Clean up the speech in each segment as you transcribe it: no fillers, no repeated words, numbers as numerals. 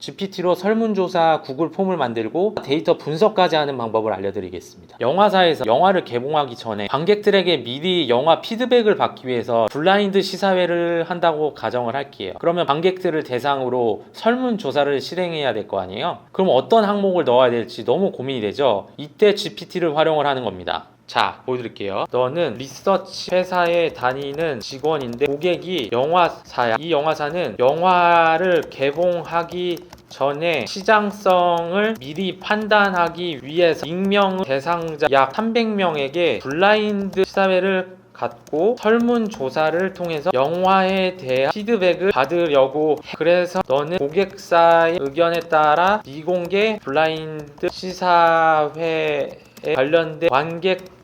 GPT로 설문조사 구글 폼을 만들고 데이터 분석까지 하는 방법을 알려드리겠습니다. 영화사에서 영화를 개봉하기 전에 관객들에게 미리 영화 피드백을 받기 위해서 블라인드 시사회를 한다고 가정을 할게요. 그러면 관객들을 대상으로 설문조사를 실행해야 될 거 아니에요? 그럼 어떤 항목을 넣어야 될지 너무 고민이 되죠? 이때 GPT를 활용을 하는 겁니다. 자, 보여드릴게요. 너는 리서치 회사에 다니는 직원인데 고객이 영화사야. 이 영화사는 영화를 개봉하기 전에 시장성을 미리 판단하기 위해서 익명 대상자 약 300명에게 블라인드 시사회를 갖고 설문조사를 통해서 영화에 대한 피드백을 받으려고 해. 그래서 너는 고객사의 의견에 따라 미공개 블라인드 시사회에 관련된 관객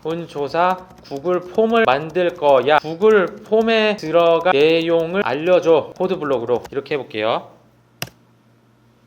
설문조사 구글 폼을 만들 거야. 구글 폼에 들어갈 내용을 알려줘. 코드블록으로 이렇게 해볼게요.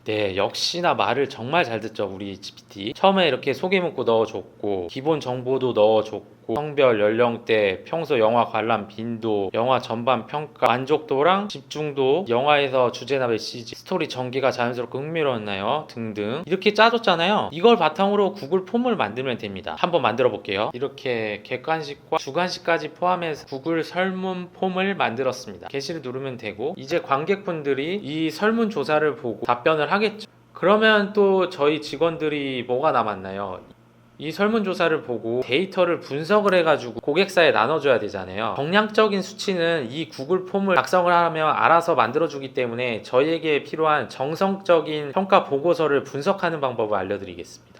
네, 역시나 말을 정말 잘 듣죠, 우리 GPT. 처음에 이렇게 소개 문구 넣어줬고 기본 정보도 넣어줬고 성별, 연령대, 평소 영화 관람 빈도, 영화 전반 평가, 만족도랑 집중도, 영화에서 주제나 메시지, 스토리 전개가 자연스럽고 흥미로웠나요? 등등 이렇게 짜줬잖아요. 이걸 바탕으로 구글 폼을 만들면 됩니다. 한번 만들어 볼게요. 이렇게 객관식과 주관식까지 포함해서 구글 설문 폼을 만들었습니다. 게시를 누르면 되고 이제 관객분들이 이 설문조사를 보고 답변을 하겠죠. 그러면 또 저희 직원들이 뭐가 남았나요? 이 설문조사를 보고 데이터를 분석을 해가지고 고객사에 나눠줘야 되잖아요. 정량적인 수치는 이 구글 폼을 작성을 하면 알아서 만들어주기 때문에 저희에게 필요한 정성적인 평가 보고서를 분석하는 방법을 알려드리겠습니다.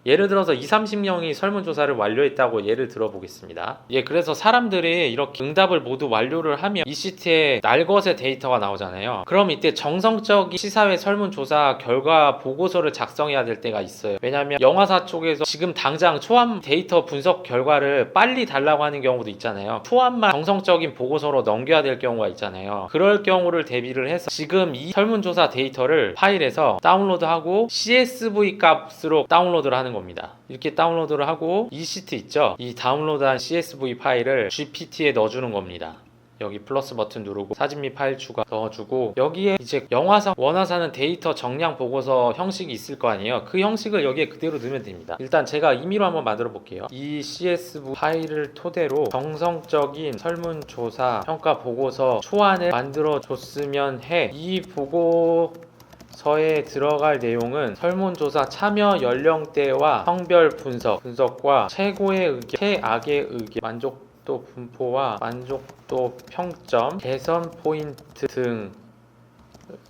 예를 들어서 20-30명이 설문조사를 완료했다고 예를 들어보겠습니다. 그래서 사람들이 이렇게 응답을 모두 완료를 하면 이 시트에 날것의 데이터가 나오잖아요. 그럼 이때 정성적인 시사회 설문조사 결과 보고서를 작성해야 될 때가 있어요. 왜냐하면 영화사 쪽에서 지금 당장 초안 데이터 분석 결과를 빨리 달라고 하는 경우도 있잖아요. 초안만 정성적인 보고서로 넘겨야 될 경우가 있잖아요. 그럴 경우를 대비를 해서 지금 이 설문조사 데이터를 파일에서 다운로드하고 CSV 값으로 다운로드를 하는 겁니다. 이렇게 다운로드를 하고 이 시트 있죠? 이 다운로드한 CSV 파일을 GPT에 넣어주는 겁니다. 여기 플러스 버튼 누르고 사진 및 파일 추가 넣어주고 여기에 이제 영화사 원화사는 데이터 정량 보고서 형식이 있을 거 아니에요. 그 형식을 여기에 그대로 넣으면 됩니다. 일단 제가 임의로 한번 만들어 볼게요. 이 CSV 파일을 토대로 정성적인 설문조사 평가 보고서 초안을 만들어 줬으면 해. 이 보고서에 들어갈 내용은 설문조사 참여 연령대와 성별 분석과 최고의 의견, 최악의 의견, 만족도 분포와 만족도 평점, 개선 포인트 등을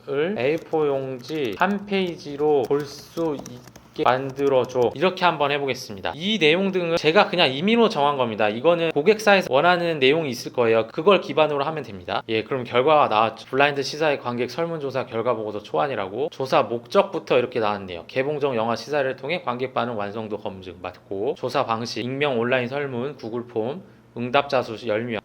A4 용지 한 페이지로 볼 수 있게 만들어줘. 이렇게 한번 해보겠습니다. 이 내용 등을 제가 그냥 임의로 정한 겁니다. 이거는 고객사에서 원하는 내용이 있을 거예요. 그걸 기반으로 하면 됩니다. 그럼 결과가 나왔죠. 블라인드 시사회 관객 설문조사 결과 보고서 초안이라고. 조사 목적부터 이렇게 나왔네요. 개봉 전 영화 시사회를 통해 관객 반응 완성도 검증 맞고, 조사 방식 익명 온라인 설문 구글 폼, 응답자 수 10명,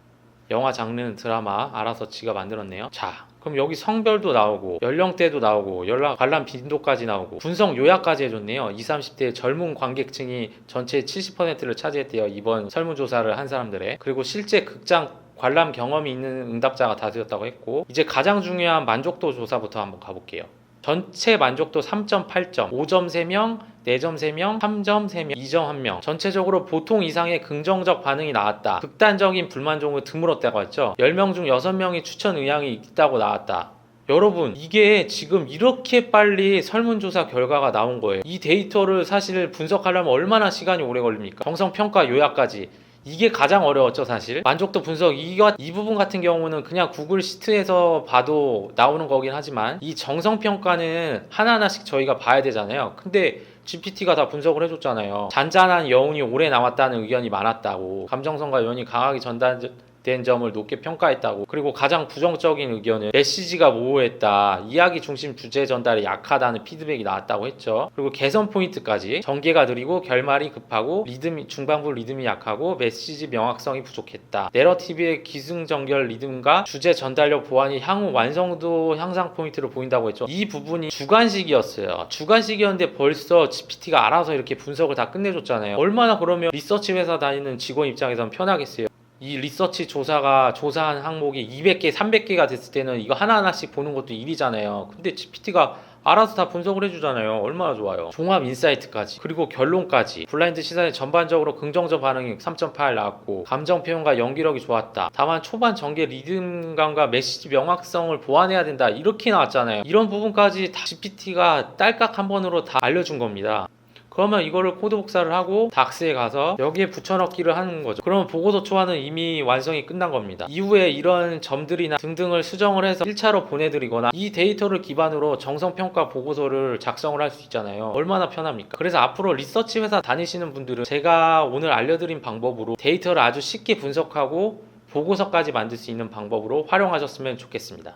영화 장르는 드라마, 알아서 지가 만들었네요. 자, 그럼 여기 성별도 나오고 연령대도 나오고 연락 관람 빈도까지 나오고 분석 요약까지 해줬네요. 20-30대 젊은 관객층이 전체의 70%를 차지했대요. 이번 설문조사를 한 사람들의. 그리고 실제 극장 관람 경험이 있는 응답자가 다수였다고 했고, 이제 가장 중요한 만족도 조사부터 한번 가볼게요. 전체 만족도 3.8점, 5점 3명, 4점 3명, 3점 3명, 2점 1명. 전체적으로 보통 이상의 긍정적 반응이 나왔다. 극단적인 불만족은 드물었다고 했죠. 10명 중 6명이 추천 의향이 있다고 나왔다. 여러분, 이게 지금 이렇게 빨리 설문조사 결과가 나온 거예요. 이 데이터를 사실 분석하려면 얼마나 시간이 오래 걸립니까? 정성평가 요약까지. 이게 가장 어려웠죠, 사실. 만족도 분석, 이 부분 같은 경우는 그냥 구글 시트에서 봐도 나오는 거긴 하지만 이 정성평가는 하나하나씩 저희가 봐야 되잖아요. 근데 GPT가 다 분석을 해줬잖아요. 잔잔한 여운이 오래 남았다는 의견이 많았다고, 감정선과 여운이 강하게 전달된 점을 높게 평가했다고, 그리고 가장 부정적인 의견은 메시지가 모호했다, 이야기 중심 주제 전달이 약하다는 피드백이 나왔다고 했죠. 그리고 개선 포인트까지, 전개가 느리고 결말이 급하고 중반부 리듬이 약하고 메시지 명확성이 부족했다, 내러티브의 기승전결 리듬과 주제 전달력 보완이 향후 완성도 향상 포인트를 보인다고 했죠. 이 부분이 주관식이었는데 벌써 GPT가 알아서 이렇게 분석을 다 끝내줬잖아요. 얼마나 그러면 리서치 회사 다니는 직원 입장에선 편하겠어요. 이 리서치 조사가 조사한 항목이 200개, 300개가 됐을 때는 이거 하나하나씩 보는 것도 일이잖아요. 근데 GPT가 알아서 다 분석을 해주잖아요. 얼마나 좋아요. 종합 인사이트까지, 그리고 결론까지. 블라인드 시사에 전반적으로 긍정적 반응이 3.8 나왔고, 감정 표현과 연기력이 좋았다. 다만 초반 전개 리듬감과 메시지 명확성을 보완해야 된다, 이렇게 나왔잖아요. 이런 부분까지 다 GPT가 딸깍 한 번으로 다 알려준 겁니다. 그러면 이거를 코드 복사를 하고 닥스에 가서 여기에 붙여넣기를 하는 거죠. 그러면 보고서 초안은 이미 완성이 끝난 겁니다. 이후에 이런 점들이나 등등을 수정을 해서 1차로 보내드리거나 이 데이터를 기반으로 정성평가 보고서를 작성을 할 수 있잖아요. 얼마나 편합니까? 그래서 앞으로 리서치 회사 다니시는 분들은 제가 오늘 알려드린 방법으로 데이터를 아주 쉽게 분석하고 보고서까지 만들 수 있는 방법으로 활용하셨으면 좋겠습니다.